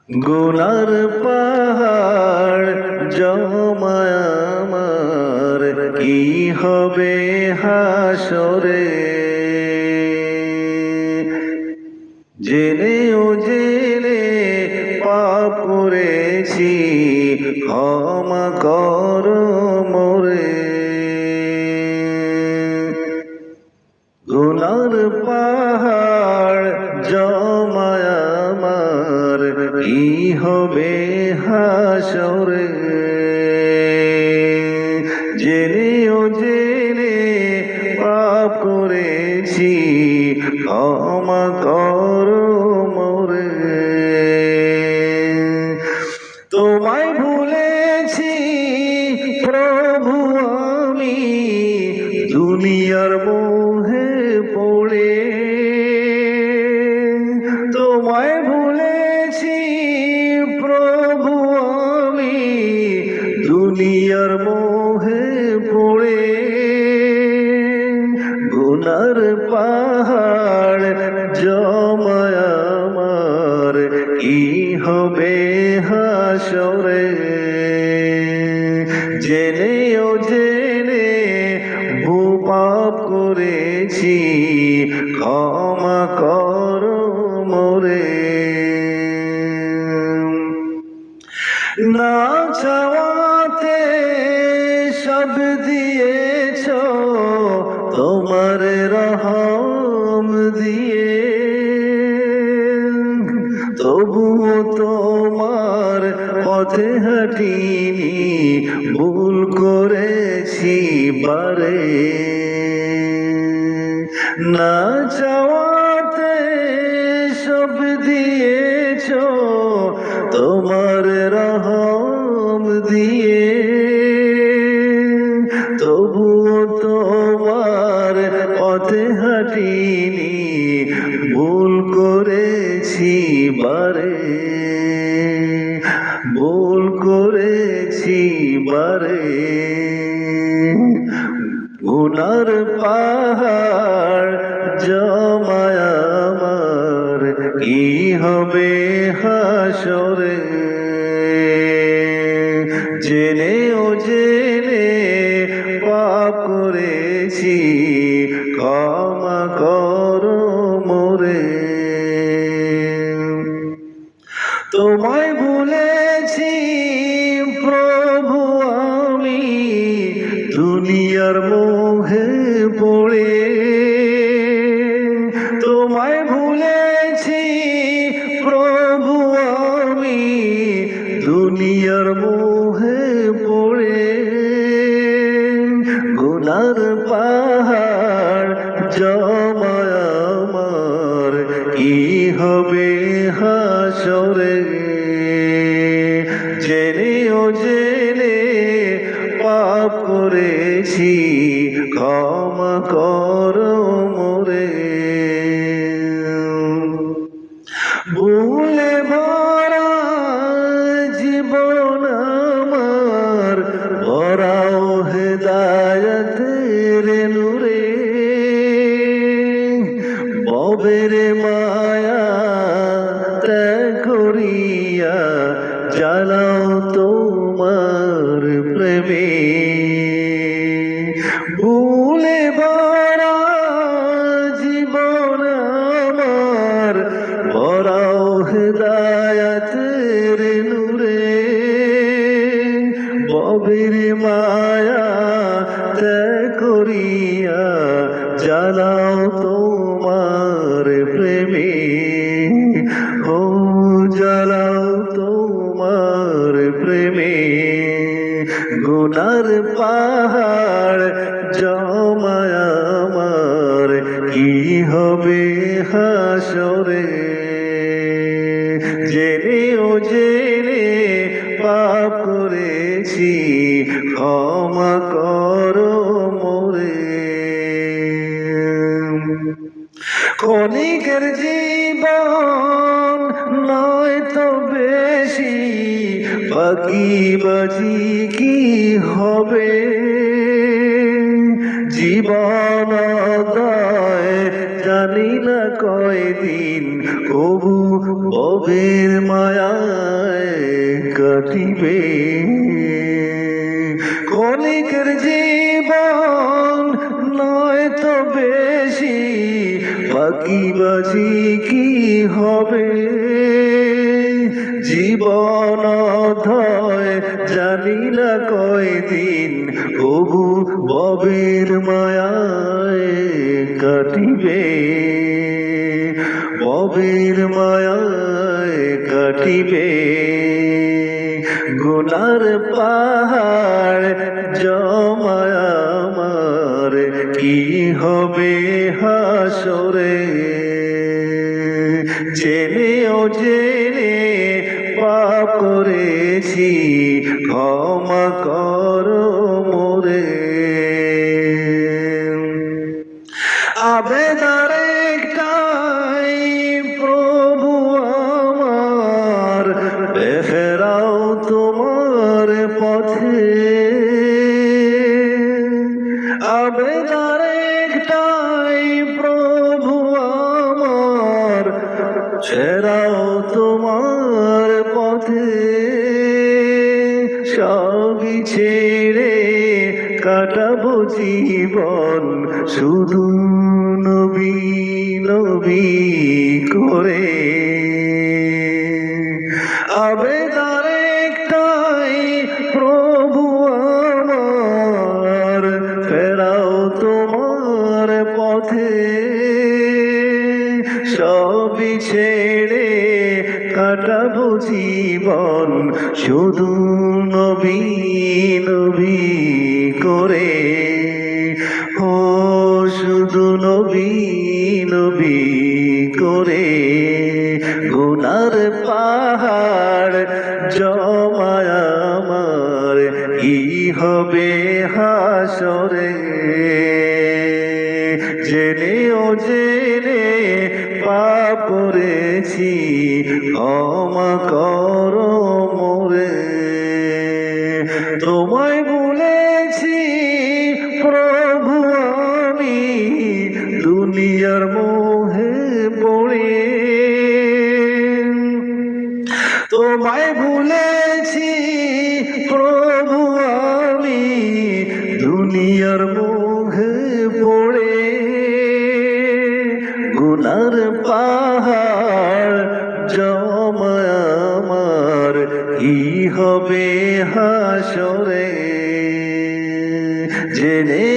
গুনার পাহাড় জমায় আমার, কি হবে হাসরে। জেনে ও জেনে পাপ করেছি, ক্ষমা কর মোরে। গুনার পাহাড় জমায় আমার, কি হবে হাসরে। জেনে ও জেনে পাপ করেছি, ক্ষমা কর মোরে। তোমায় ভুলেছি প্রভু আমি, দুনিয়ার মোহে পড়ে। তোমায় ভুলেছি প্রভু আমি, দুনিয়ার মোহে পড়ে। গুনার পাহাড় জমায় আমার, কি হবে হাসরে। জেনে ও জেনে পাপ করেছি, ক্ষমা কর মোরে। না চাওয়াতে সব দিয়েছ, তোমার রহম দিয়ে। তবুও তোমার পথে হাঁটিনি, ভুল করেছি বারে। না চাওয়াতে সব দিয়েছ, তোমার রহম দিয়ে। তবুও তোমার পথে হাঁটিনি, ভুল করেছি বারে। ভুল করেছি বারে। গুনার পাহাড় জমায় আমার, কি হবে হাসরে। জেনে ও জেনে পাপ করেছি, ক্ষমা কর মোরে। তোমায় ভুলেছি প্রভু আমি, দুনিয়ার মোহে পড়ে। তোমায় ভুলেছি প্রভু আমি, দুনিয়ার মোহে পড়ে। গুনার পাহাড় জমায় আমার, কি হবে হাসরে। জেনে ও জেনে পাপ করেছি, ক্ষমা কর মোরে। ভুলে ভরা জীবন আমার, ভরাও হেদায়েতের নূরে। ভবের মায়া ত্যাগ করিয়া, জ্বালাও তোমার প্রেমে। ভুলে ভরা জীবন আমার, ভরাও হেদায়েতের নূরে। ভবের মায়া ত্যাগ করিয়া, জ্বালাও তোমার প্রেমে। ও জ্বালাও তোমার প্রেমে। গুনার পাহাড় জমায় আমার, কি হবে হাসরে। জেনে ও জেনে পাপ করেছি, ক্ষমা কর মোরে। ক্ষণিকের জীবন নয় তো বেশি, ফাঁকিবাজি কি হবে। জীবন দায় জানি না কয়দিন, কবু ভবের মায়া কাটিবে ক্ষণিকের জীবন নয় তো বেশি বাকি কি হবে জীবন অধয় জানি না কয়দিন প্রভু ববের মায়ায় কাটিবে ববের মায়ায় কাটিবে গুনার পাহাড় জমায় আমার কি হবে হাসরে জেনে ও জেনে পাপ করেছি ক্ষমা করো মোরে আবেদন একটাই প্রভু আমার ফেরাও তোমার পথে আবেদন একটাই প্রভু আমার ফেরাও তোমার পথে সবই ছেড়ে কাটাবো জীবন শুধু নবী নবী করে আবেদন একটাই প্রভু আমার ফেরাও তোমার পথে সবই ছেড়ে কাটাবো জীবন শুধু নবী নবী করে ও শুধু নবী নবী করে গুনার পাহাড় জমায় আমার কি হবে হাসরে জেনে ও জেনে পাপ করেছি ক্ষমা করো মোরে তোমায় বলেছি প্রভু আমি দুনিয়ার মোহে পড়ে তোমায় ভুলেছি প্রভু আমি দুনিয়ার মোহে পড়ে গুনার পাহাড় জমায় আমার কি হবে হাসরে জেনে